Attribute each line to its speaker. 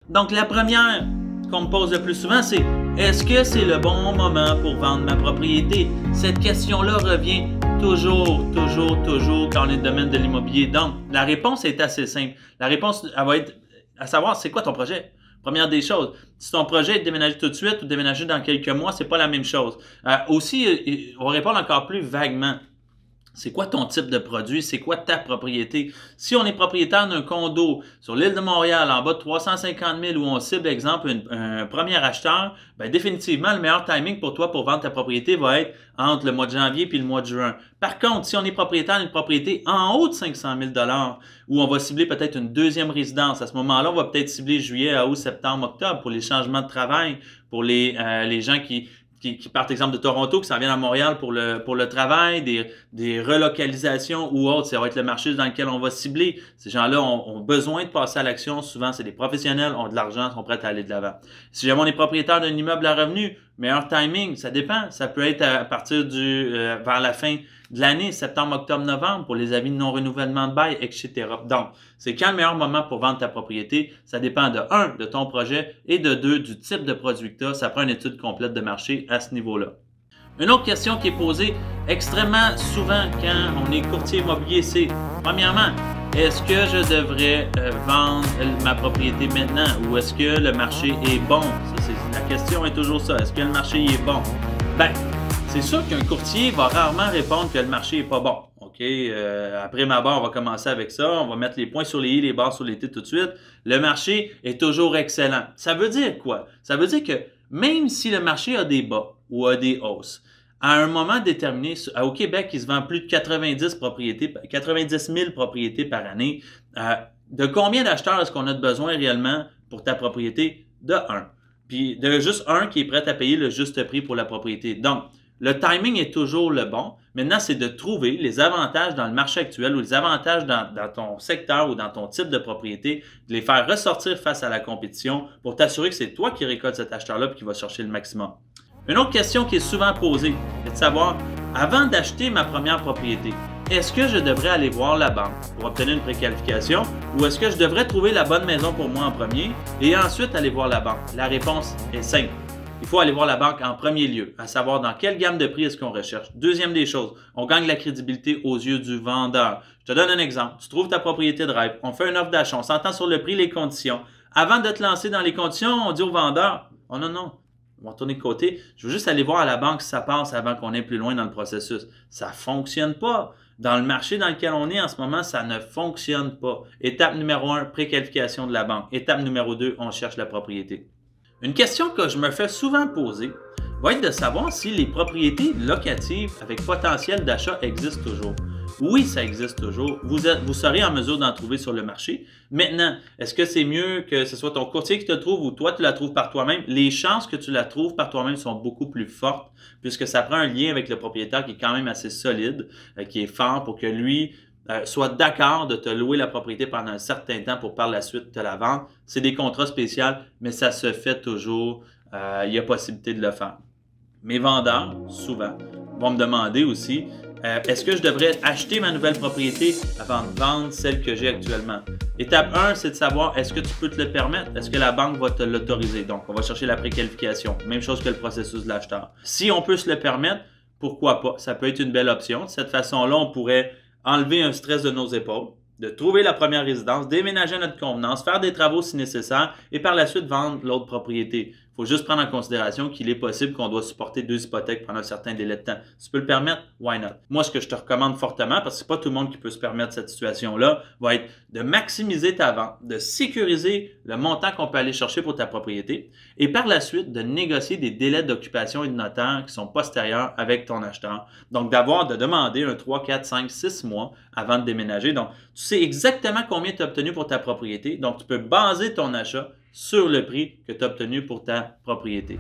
Speaker 1: Donc, la première qu'on me pose le plus souvent, c'est est-ce que c'est le bon moment pour vendre ma propriété? Cette question-là revient toujours quand on est dans le domaine de l'immobilier. Donc, la réponse est assez simple. La réponse, elle va être à savoir, c'est quoi ton projet? Première des choses, si ton projet est de déménager tout de suite ou de déménager dans quelques mois, c'est pas la même chose. Aussi, on va répondre encore plus vaguement. C'est quoi ton type de produit? C'est quoi ta propriété? Si on est propriétaire d'un condo sur l'île de Montréal en bas de 350 000 où on cible, exemple, un premier acheteur, ben définitivement, le meilleur timing pour toi pour vendre ta propriété va être entre le mois de janvier puis le mois de juin. Par contre, si on est propriétaire d'une propriété en haut de 500 000 où on va cibler peut-être une deuxième résidence, à ce moment-là, on va peut-être cibler juillet, août, septembre, octobre pour les changements de travail, pour les gens qui partent, exemple, de Toronto, qui s'en viennent à Montréal pour le travail, des relocalisations ou autres. Ça va être le marché dans lequel on va cibler. Ces gens-là ont besoin de passer à l'action. Souvent, c'est des professionnels, ont de l'argent, sont prêts à aller de l'avant. Si jamais on est propriétaire d'un immeuble à revenu, meilleur timing, ça dépend. Ça peut être à partir vers la fin de l'année, septembre, octobre, novembre, pour les avis de non-renouvellement de bail, etc. Donc, c'est quand le meilleur moment pour vendre ta propriété? Ça dépend de 1, de ton projet et de 2, du type de produit que tu as. Ça prend une étude complète de marché à ce niveau-là. Une autre question qui est posée extrêmement souvent quand on est courtier immobilier, c'est, premièrement, est-ce que je devrais vendre ma propriété maintenant ou est-ce que le marché est bon? La question est toujours ça. Est-ce que le marché est bon? Ben, c'est sûr qu'un courtier va rarement répondre que le marché n'est pas bon. OK? Après ma barre, on va commencer avec ça. On va mettre les points sur les i, les barres sur les t tout de suite. Le marché est toujours excellent. Ça veut dire quoi? Ça veut dire que même si le marché a des bas ou a des hausses, à un moment déterminé, au Québec, il se vend plus de 90 000 propriétés par année. De combien d'acheteurs est-ce qu'on a besoin réellement pour ta propriété? De 1. Puis de juste un qui est prêt à payer le juste prix pour la propriété. Donc, le timing est toujours le bon. Maintenant, c'est de trouver les avantages dans le marché actuel ou les avantages dans ton secteur ou dans ton type de propriété, de les faire ressortir face à la compétition pour t'assurer que c'est toi qui récolte cet acheteur-là et qui va chercher le maximum. Une autre question qui est souvent posée est de savoir, avant d'acheter ma première propriété, est-ce que je devrais aller voir la banque pour obtenir une préqualification ou est-ce que je devrais trouver la bonne maison pour moi en premier et ensuite aller voir la banque? La réponse est simple. Il faut aller voir la banque en premier lieu, à savoir dans quelle gamme de prix est-ce qu'on recherche. Deuxième des choses, on gagne la crédibilité aux yeux du vendeur. Je te donne un exemple. Tu trouves ta propriété de rêve, on fait une offre d'achat, on s'entend sur le prix, les conditions. Avant de te lancer dans les conditions, on dit au vendeur, « Oh non, non, on va tourner de côté. Je veux juste aller voir à la banque si ça passe avant qu'on aille plus loin dans le processus. » Ça ne fonctionne pas. Dans le marché dans lequel on est en ce moment, ça ne fonctionne pas. Étape numéro 1, préqualification de la banque. Étape numéro 2, on cherche la propriété. Une question que je me fais souvent poser va être de savoir si les propriétés locatives avec potentiel d'achat existent toujours. Oui, ça existe toujours. Vous serez en mesure d'en trouver sur le marché. Maintenant, est-ce que c'est mieux que ce soit ton courtier qui te trouve ou toi, tu la trouves par toi-même? Les chances que tu la trouves par toi-même sont beaucoup plus fortes puisque ça prend un lien avec le propriétaire qui est quand même assez solide, qui est fort pour que lui soit d'accord de te louer la propriété pendant un certain temps pour par la suite te la vendre. C'est des contrats spéciaux, mais ça se fait toujours. Il y a possibilité de le faire. Mes vendeurs, souvent, vont me demander aussi est-ce que je devrais acheter ma nouvelle propriété avant de vendre celle que j'ai actuellement? Étape 1, c'est de savoir est-ce que tu peux te le permettre? Est-ce que la banque va te l'autoriser? Donc, on va chercher la préqualification. Même chose que le processus de l'acheteur. Si on peut se le permettre, pourquoi pas? Ça peut être une belle option. De cette façon-là, on pourrait enlever un stress de nos épaules, de trouver la première résidence, déménager à notre convenance, faire des travaux si nécessaire et par la suite vendre l'autre propriété. Il faut juste prendre en considération qu'il est possible qu'on doit supporter 2 hypothèques pendant un certain délai de temps. Si tu peux le permettre, why not? Moi, ce que je te recommande fortement, parce que c'est pas tout le monde qui peut se permettre cette situation-là, va être de maximiser ta vente, de sécuriser le montant qu'on peut aller chercher pour ta propriété et par la suite de négocier des délais d'occupation et de notaire qui sont postérieurs avec ton acheteur. Donc, de demander un 3, 4, 5, 6 mois avant de déménager. Donc, tu sais exactement combien tu as obtenu pour ta propriété. Donc, tu peux baser ton achat sur le prix que tu as obtenu pour ta propriété.